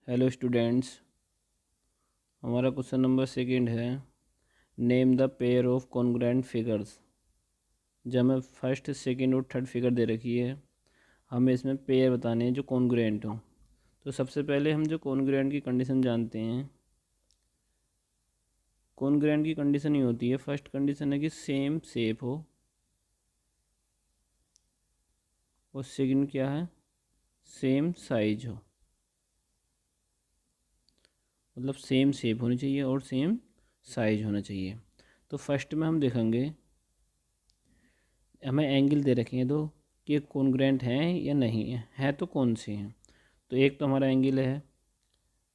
Hello students, हमारा question number second है। Name the pair of congruent figures. जब हमें फर्स्ट सेकंड और थर्ड फिगर दे रखी है, हमें इसमें पेयर बताने हैं जो कॉन्ग्रुएंट हो। तो सबसे पहले हम जो कॉन्ग्रुएंट की कंडीशन जानते हैं, कॉन्ग्रुएंट की कंडीशन ही होती है, फर्स्ट कंडीशन है कि सेम शेप हो, और सेकंड क्या है, सेम साइज हो। मतलब सेम शेप होनी चाहिए और सेम साइज होना चाहिए। तो फर्स्ट में हम देखेंगे, हमें एंगल दे रखे हैं दो कि कॉन्ग्रुएंट हैं या नहीं है तो कौन से हैं। तो एक तो हमारा एंगल है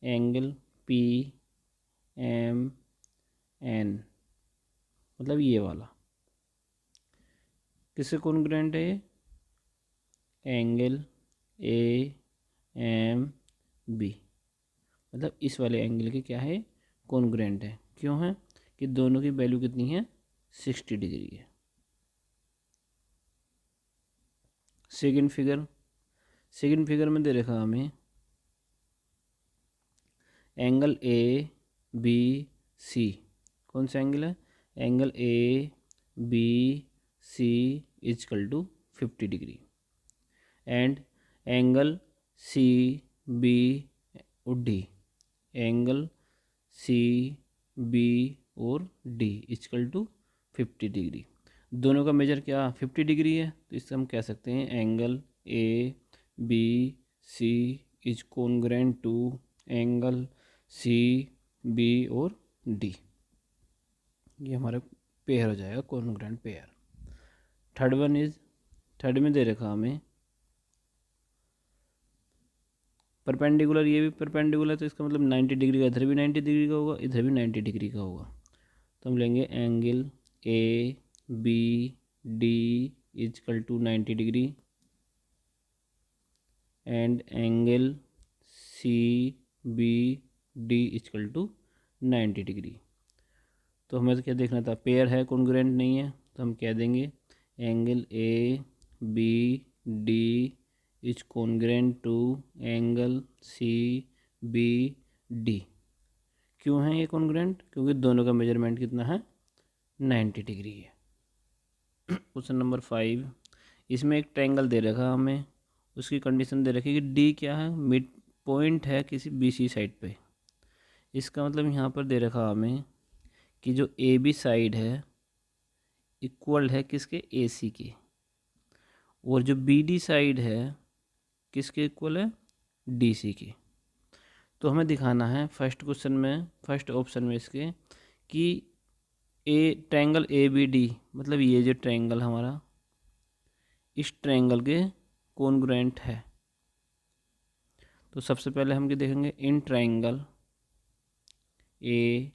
एंगल पी एम एन, मतलब ये वाला किससे कॉन्ग्रुएंट है, एंगल ए एम बी, मतलब इस वाले एंगल के क्या है, कॉन्ग्रुएंट है। क्यों है कि दोनों की वैल्यू कितनी है, 60 डिग्री है। सेकंड फिगर में दे रखा हमें एंगल ए बी सी। कौन सा एंगल है, angle A B C is equal to 50 degree, and angle C B और डी, एंगल सी बी और डी इजकल टू 50 डिग्री। दोनों का मेजर क्या 50 डिग्री है, तो इससे हम कह सकते हैं angle A B C is congruent to angle C B और डी। ये हमारा पेयर हो जाएगा, कॉन्ग्रुएंट पेयर। थर्ड में दे रखा हमें परपेंडिकुलर, ये भी परपेंडिकुलर, तो इसका मतलब 90 डिग्री का, इधर भी 90 डिग्री का होगा, इधर भी 90 डिग्री का होगा। तो हम लेंगे angle A B D is equal to 90 degree and angle C B D is equal to 90 degree. तो हमें तो क्या देखना था, पेयर है कॉन्ग्रुएंट नहीं है, तो हम कह देंगे angle A B D is congruent to angle C B D. क्यों है ये कॉन्ग्रुएंट, क्योंकि दोनों का मेजरमेंट कितना है, 90 डिग्री है। क्वेश्चन नंबर 5, इसमें एक ट्रायंगल दे रखा हमें, उसकी कंडीशन दे रखी है कि डी क्या है, मिड पॉइंट है किसी बी सी साइड पे। इसका मतलब यहाँ पर दे रखा हमें कि जो ए बी साइड है इक्वल है किसके, ए सी के, और जो बी डी साइड है किसके इक्वल है, डी सी के। तो हमें दिखाना है फर्स्ट क्वेश्चन में, फर्स्ट ऑप्शन में इसके कि a triangle A B D, मतलब ये जो ट्रायंगल हमारा इस ट्रायंगल के कॉन्ग्रुएंट है। तो सबसे पहले हम क्या देखेंगे, in triangle A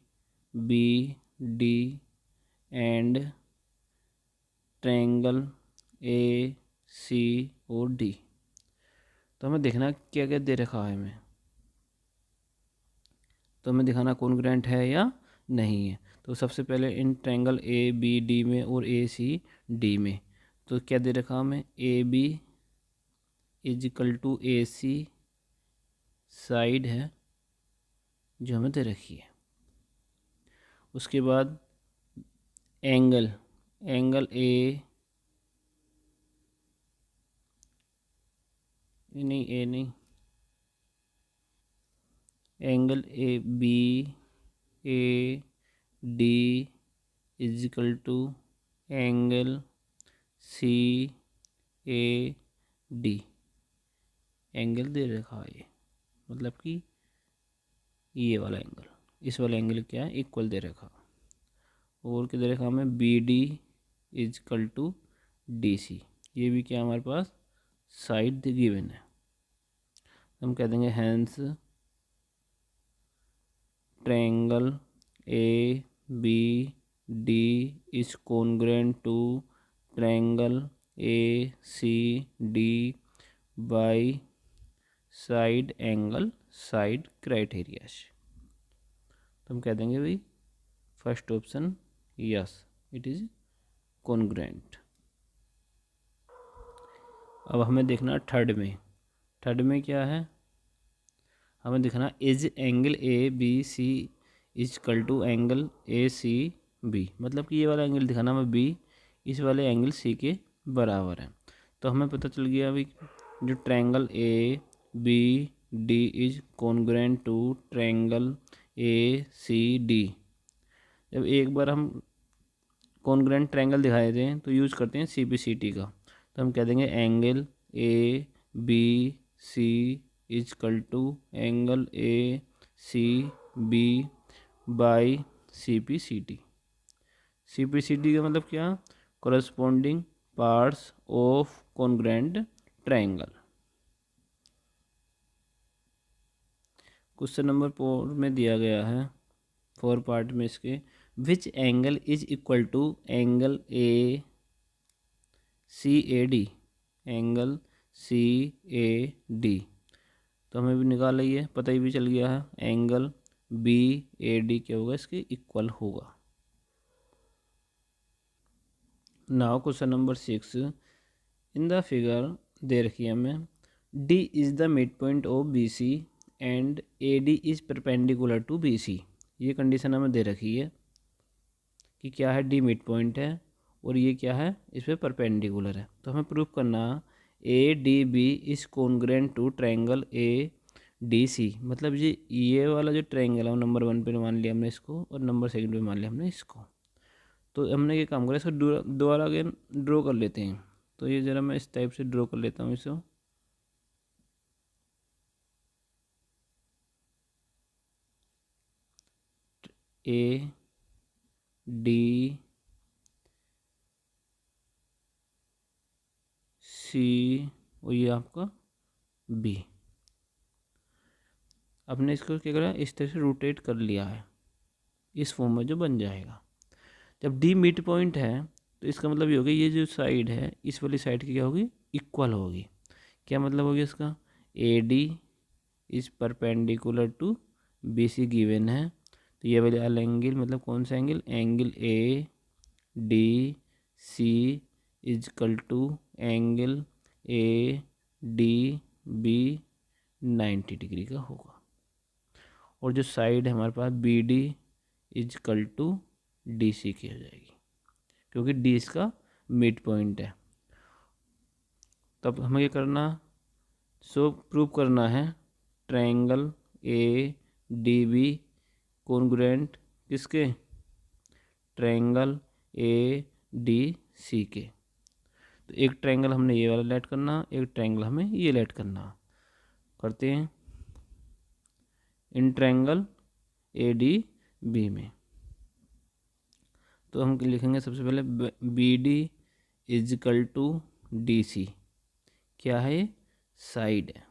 B D and triangle A C और डी। तो हमें देखना क्या क्या दे रखा है हमें, तो हमें दिखाना कॉन्ग्रुएंट है या नहीं है। तो सबसे पहले इन ट्रायंगल ए बी डी में और ए सी डी में, तो क्या दे रखा हमें, A B is equal to A C side है जो हमें दे रखी है। उसके बाद एंगल ए नहीं, angle A B A D is equal to angle C A D, angle दे रखा है ये, मतलब कि ये वाला एंगल, इस वाला एंगल क्या है, इक्वल दे रखा। और क्या दे रखा हमें, B D is equal to D C, ये भी क्या हमारे पास साइड गिवन है। हम कह देंगे hence triangle A B D is congruent to triangle A C D by side angle side criterias. तो हम कह देंगे भाई first option yes, it is congruent. अब हमें देखना थर्ड में क्या है, हमें दिखाना is angle A B C is equal to angle A C B, मतलब कि ये वाला एंगल दिखाना हमें बी इस वाले एंगल सी के बराबर है। तो हमें पता चल गया अभी जो triangle A B D is congruent to triangle A C D. जब एक बार हम कॉन्ग्रुएंट ट्रायंगल दिखाए थे तो यूज़ करते हैं सी पी सी टी का। तो हम कह देंगे angle A B C is equal to angle A C B by C P C T. C P C T का मतलब क्या? Corresponding parts of congruent triangle. Question number 4 में दिया गया है 4 पार्ट में इसके, which angle is equal to angle A C A D, angle C A D. तो हमें भी निकाल लिया, पता ही भी चल गया है एंगल बी ए डी क्या होगा, इसके इक्वल होगा। Now question number 6, in the figure दे रखी है हमें D is the midpoint of B C and A D is perpendicular to B C. ये कंडीशन हमें दे रखी है कि क्या है, डी मिड पॉइंट है और ये क्या है, इस पर परपेंडिकुलर है। तो हमें प्रूफ करना A D B is congruent to triangle A D C, मतलब ये वाला जो ट्रायंगल है वो नंबर 1 पे मान लिया हमने इसको और नंबर 2 पे मान लिया हमने इसको। तो हमने ये काम करा, इसको दोबारा अगेन ड्रॉ कर लेते हैं। तो ये ज़रा मैं इस टाइप से ड्रॉ कर लेता हूँ इसको। ए डी सी और ये आपका बी। आपने इसको क्या करा, इस तरह से रोटेट कर लिया है, इस फॉर्म में जो बन जाएगा। जब डी मिड पॉइंट है तो इसका मतलब ये होगा ये जो साइड है इस वाली साइड की क्या होगी, इक्वल होगी। क्या मतलब होगी इसका, A D is perpendicular to B C given है। तो ये वाला एंगल मतलब कौन सा angle, angle A D C is equal to angle A D B 90 degree का होगा। और जो साइड है हमारे पास B D is equal to D C की हो जाएगी, क्योंकि डी इसका मिड पॉइंट है। तब हमें ये करना, सो प्रूव करना है triangle A D B congruent किसके, ट्रायंगल ए डी सी के। तो एक ट्रायंगल हमने ये वाला लेट करना, एक ट्रायंगल हमें ये लेट करना। करते हैं इन ट्रायंगल ए डी बी में। तो हम लिखेंगे सबसे पहले B D is equal to D C, क्या है, साइड है।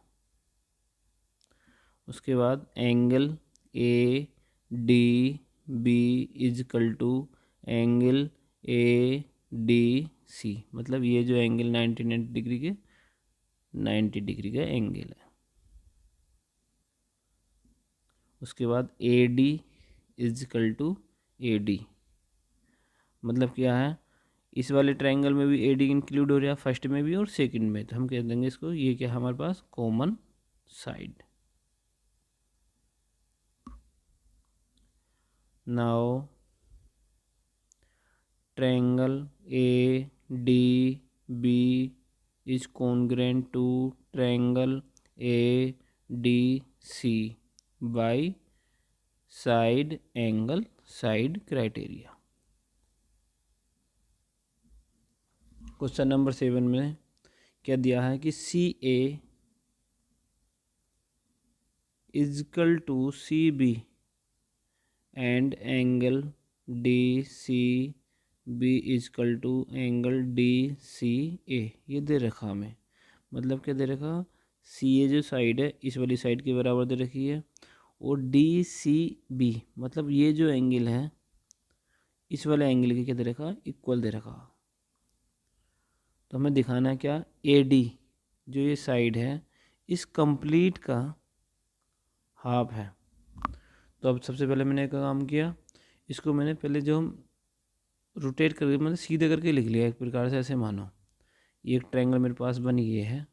उसके बाद angle A D B is equal to angle A D C, मतलब ये जो एंगल 90 डिग्री के 90 डिग्री का एंगल है। उसके बाद A D is equal to A D, मतलब क्या है, इस वाले ट्रायंगल में भी ए डी इंक्लूड हो रहा है, फर्स्ट में भी और सेकंड में। तो हम कह देंगे इसको, ये क्या हमारे पास common side. Now triangle A D B is congruent to triangle A D C by side angle side criteria. Question number 7 में क्या दिया है कि C A equal to C B and angle D C B is equal to angle D C A, ये दे रखा हमें। मतलब क्या दे रखा, सी ए जो साइड है इस वाली साइड के बराबर दे रखी है, और डी सी बी मतलब ये जो एंगल है इस वाले एंगल के क्या दे रखा, इक्वल दे रखा। तो हमें दिखाना है क्या, ए डी जो ये साइड है इस कंप्लीट का हाफ है। तो अब सबसे पहले मैंने एक काम किया, इसको मैंने पहले जो रोटेट करके मतलब सीधे करके लिख लिया एक प्रकार से। ऐसे मानो ये एक ट्रायंगल मेरे पास बन ये है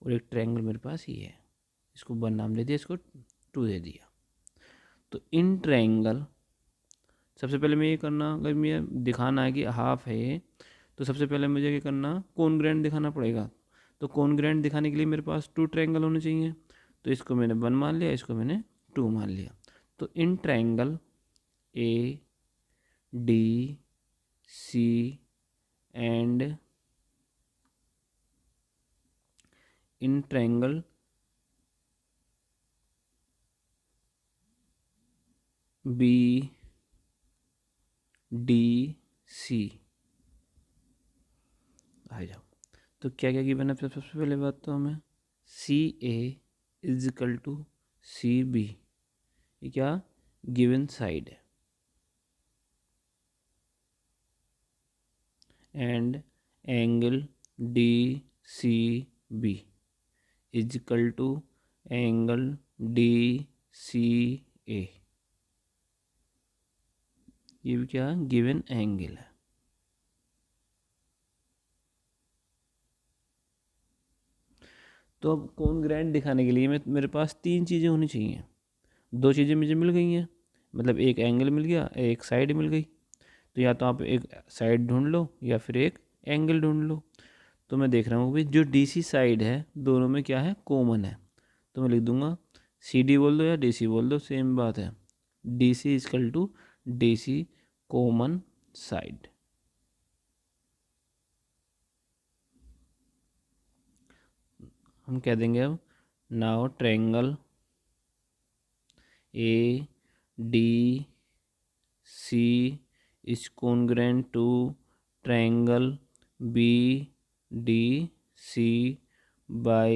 और एक ट्रायंगल मेरे पास ये है। इसको 1 नाम दे दिया, इसको 2 दे दिया। तो इन ट्रायंगल, सबसे पहले मैं ये करना, अगर मुझे दिखाना है कि हाफ है ये, तो सबसे पहले मुझे क्या करना, कॉन्ग्रुएंट दिखाना पड़ेगा। तो कॉन्ग्रुएंट दिखाने के लिए मेरे पास 2 ट्रायंगल होने चाहिए। तो इसको मैंने 1 मान लिया, इसको मैंने 2 मान लिया। तो in triangle A D C and in triangle B D C आ जाओ। तो क्या क्या गिवन है, सबसे पहले बात तो हमें C A is equal to C B, ये क्या गिवन साइड है, and angle D C B is equal to angle D C A, ये भी क्या गिवन एंगल है। तो अब कॉन्ग्रुएंट दिखाने के लिए मेरे पास 3 चीज़ें होनी चाहिए। 2 चीज़ें मुझे मिल गई हैं, मतलब एक एंगल मिल गया, एक साइड मिल गई। तो या तो आप एक साइड ढूंढ लो या फिर एक एंगल ढूंढ लो। तो मैं देख रहा हूँ कि जो डीसी साइड है दोनों में क्या है, कॉमन है। तो मैं लिख दूंगा CD बोल दो या DC बोल दो, सेम बात है। DC is equal to DC common side. हम कह देंगे अब now triangle ADC is congruent to triangle BDC by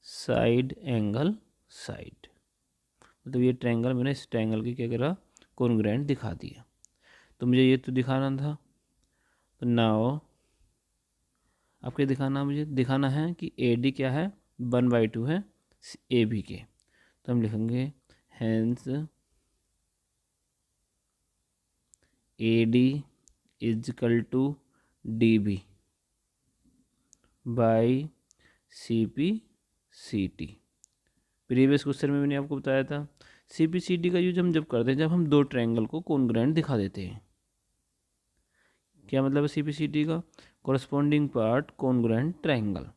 side angle side. मतलब ये ट्रायंगल मैंने इस ट्रायंगल की क्या करा, कॉन्ग्रुएंट दिखा दिया। तो मुझे ये तो दिखाना था। तो नाउ आपके दिखाना, मुझे दिखाना है कि AD क्या है, 1/2 है AB के। तो हम लिखेंगे hence AD is equal to DB by CPCT। Previous question में मैंने आपको बताया था CPCT का यूज हम जब करते हैं जब हम 2 ट्रायंगल को कॉन्ग्रुएंट दिखा देते हैं। क्या मतलब है CPCT का, कॉरस्पॉन्डिंग पार्ट कॉन्ग्रुएंट ट्रायंगल।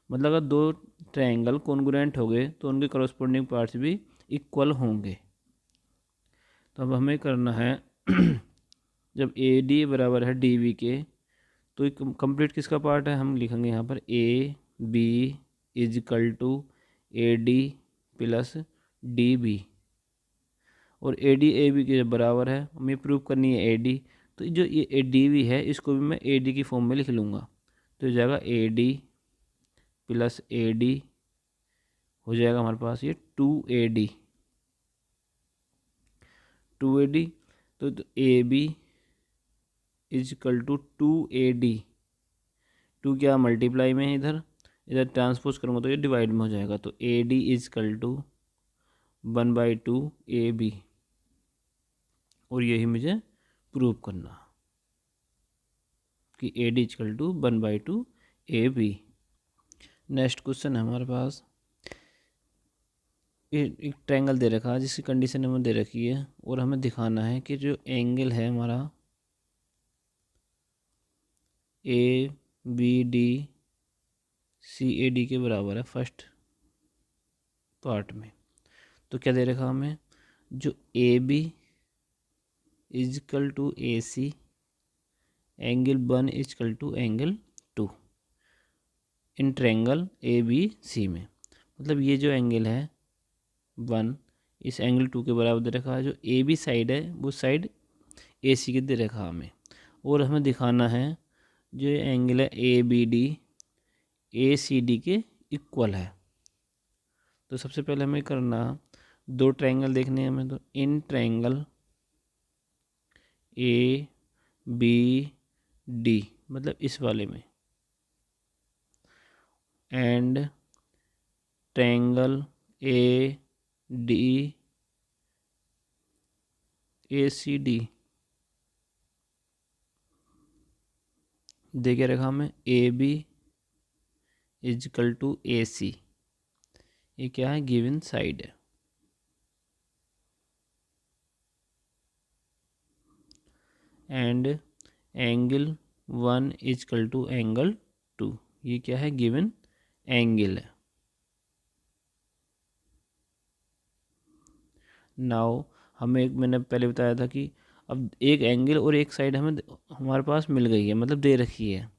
मतलब अगर 2 ट्रायंगल कॉन्ग्रुएंट हो गए तो उनके कॉरस्पॉन्डिंग पार्ट्स भी इक्वल होंगे। तो अब हमें करना है जब AD बराबर है DB के, तो एक कंप्लीट किसका पार्ट है, हम लिखेंगे यहाँ पर AB is equal to AD plus DB। और AD AB के बराबर है, हमें प्रूव करनी है AD। तो जो ये DB है इसको भी मैं AD की फॉर्म में लिख लूँगा। तो हो जाएगा AD प्लस AD, हो जाएगा हमारे पास ये 2AD। तो AB is equal to 2AD। 2 क्या मल्टीप्लाई में है, इधर इधर ट्रांसपोज करूँगा तो ये डिवाइड में हो जाएगा। तो AD is equal to 1/2 AB, और यही मुझे प्रूव करना कि AD is equal to 1/2 AB। Next question है हमारे पास, एक ट्रायंगल दे रखा है जिसकी कंडीशन हमें दे रखी है, और हमें दिखाना है कि जो एंगल है हमारा ABD CAD के बराबर है फर्स्ट पार्ट में। तो क्या दे रखा हमें, जो AB is equal to AC angle 1 is equal to angle 2 इन ट्रायंगल ABC में। मतलब ये जो एंगल है 1 इस एंगल 2 के बराबर दे रखा है। जो AB साइड है वो साइड AC के दे रखा हमें, और हमें दिखाना है जो एंगल है ABD ACD के इक्वल है। तो सबसे पहले हमें करना 2 ट्रायंगल देखने हैं हमें। तो इन ट्रायंगल ABD मतलब इस वाले में, एंड ट्रायंगल ACD दे के रखा हमें AB is equal to AC। ये क्या है, गिवन साइड है। And angle 1 is equal to angle 2, ये क्या है, गिवन एंगल है। नाउ मैंने पहले बताया था कि अब एक एंगल और एक साइड हमारे पास मिल गई है, मतलब दे रखी है,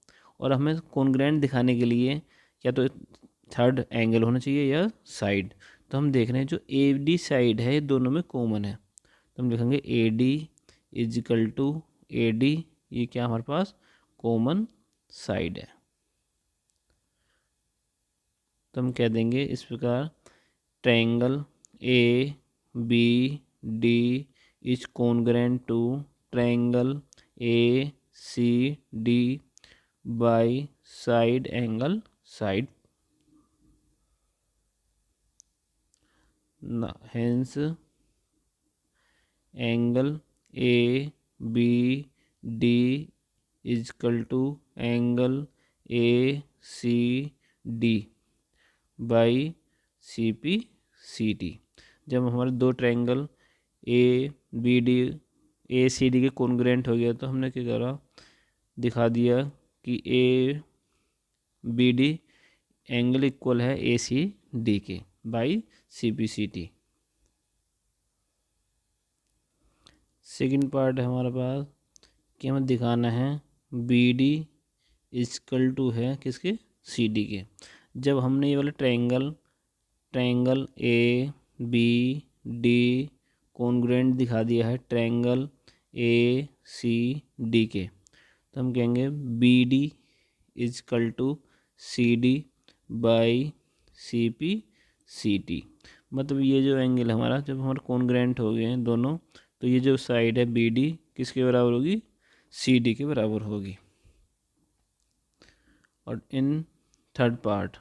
और हमें कॉन्ग्रुएंट दिखाने के लिए या तो थर्ड एंगल होना चाहिए या साइड। तो हम देख रहे हैं जो ए डी साइड है ये दोनों में कॉमन है, तो हम लिखेंगे A D is equal to A D, ये क्या हमारे पास कॉमन साइड है। तो हम कह देंगे इस प्रकार, triangle A B D is congruent to triangle A C D by side angle side, hence angle A B D is equal to angle A C D by C P C T. जब हमारे दो triangle A B D A C D के congruent हो गया तो हमने क्या करा, दिखा दिया कि A B D angle equal है ए सी डी के by C P C T. Second part है हमारे पास कि हमें दिखाना है बी डी इक्वल टू है किसके, सी डी के। जब हमने ये वाला triangle A B D congruent दिखा दिया है ट्रायंगल ए सी डी के, तो हम कहेंगे B D equal to C D by C P C T. मतलब ये जो एंगल हमारा जब हमारे कॉन्ग्रुएंट हो गए हैं दोनों, तो ये जो साइड है बी डी किसके बराबर होगी, सी डी के बराबर होगी। और इन थर्ड पार्ट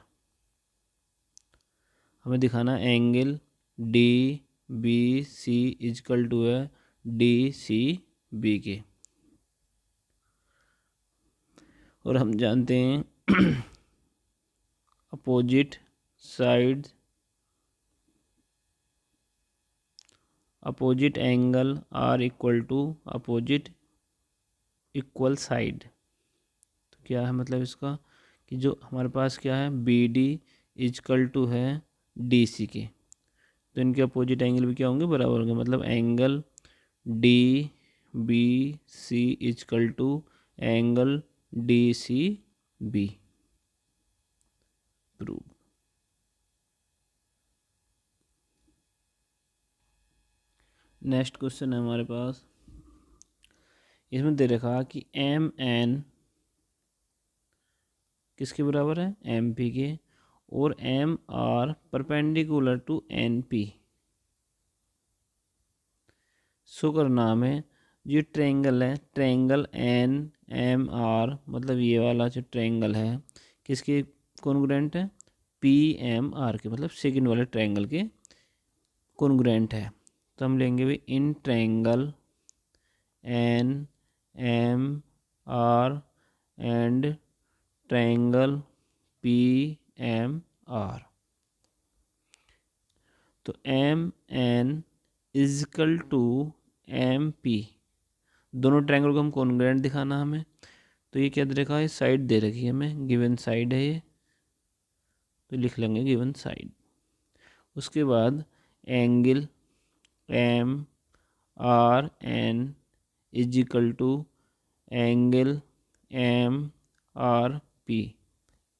हमें दिखाना angle D B C is equal to है डी सी बी के। और हम जानते हैं opposite side opposite angle are equal to opposite equal side. तो क्या है मतलब इसका कि जो हमारे पास क्या है बी डी इजकल टू है डी सी के, तो इनके अपोजिट एंगल भी क्या होंगे, बराबर होंगे। मतलब angle D B C is equal to angle D C B. Prove. Next question है हमारे पास, इसमें दे रखा कि एम एन किसके बराबर है, एम पी के, और M R perpendicular to N P. So करना हमें जो ट्रायंगल है ट्रायंगल एन एम आर, मतलब ये वाला जो ट्रायंगल है किसके कॉन्ग्रुएंट है, पी एम आर के, मतलब सेकंड वाले ट्रायंगल के कॉन्ग्रुएंट है। तो हम लेंगे भी in triangle N M R and triangle P M R. तो M N equal to M P, दोनों ट्रायंगल को हम कॉन्ग्रुएंट दिखाना हमें। तो ये क्या दे रखा है, साइड दे रखी है हमें, गिवन साइड है ये, तो लिख लेंगे गिवन साइड। उसके बाद angle M R N is equal to angle M R P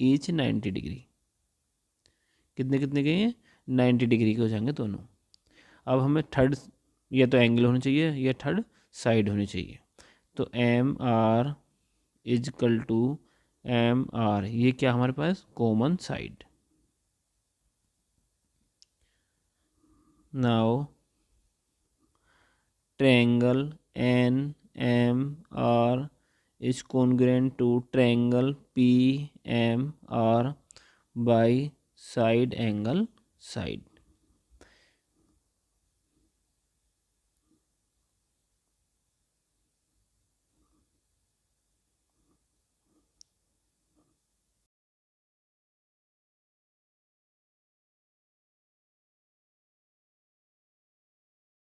each 90 degree. कितने कितने के हैं, 90 डिग्री के हो जाएंगे दोनों। अब हमें थर्ड या तो एंगल होना चाहिए या थर्ड साइड होनी चाहिए। तो M R equal to M R, ये क्या हमारे पास common side. Now triangle N M R is congruent to triangle PMR by side angle side।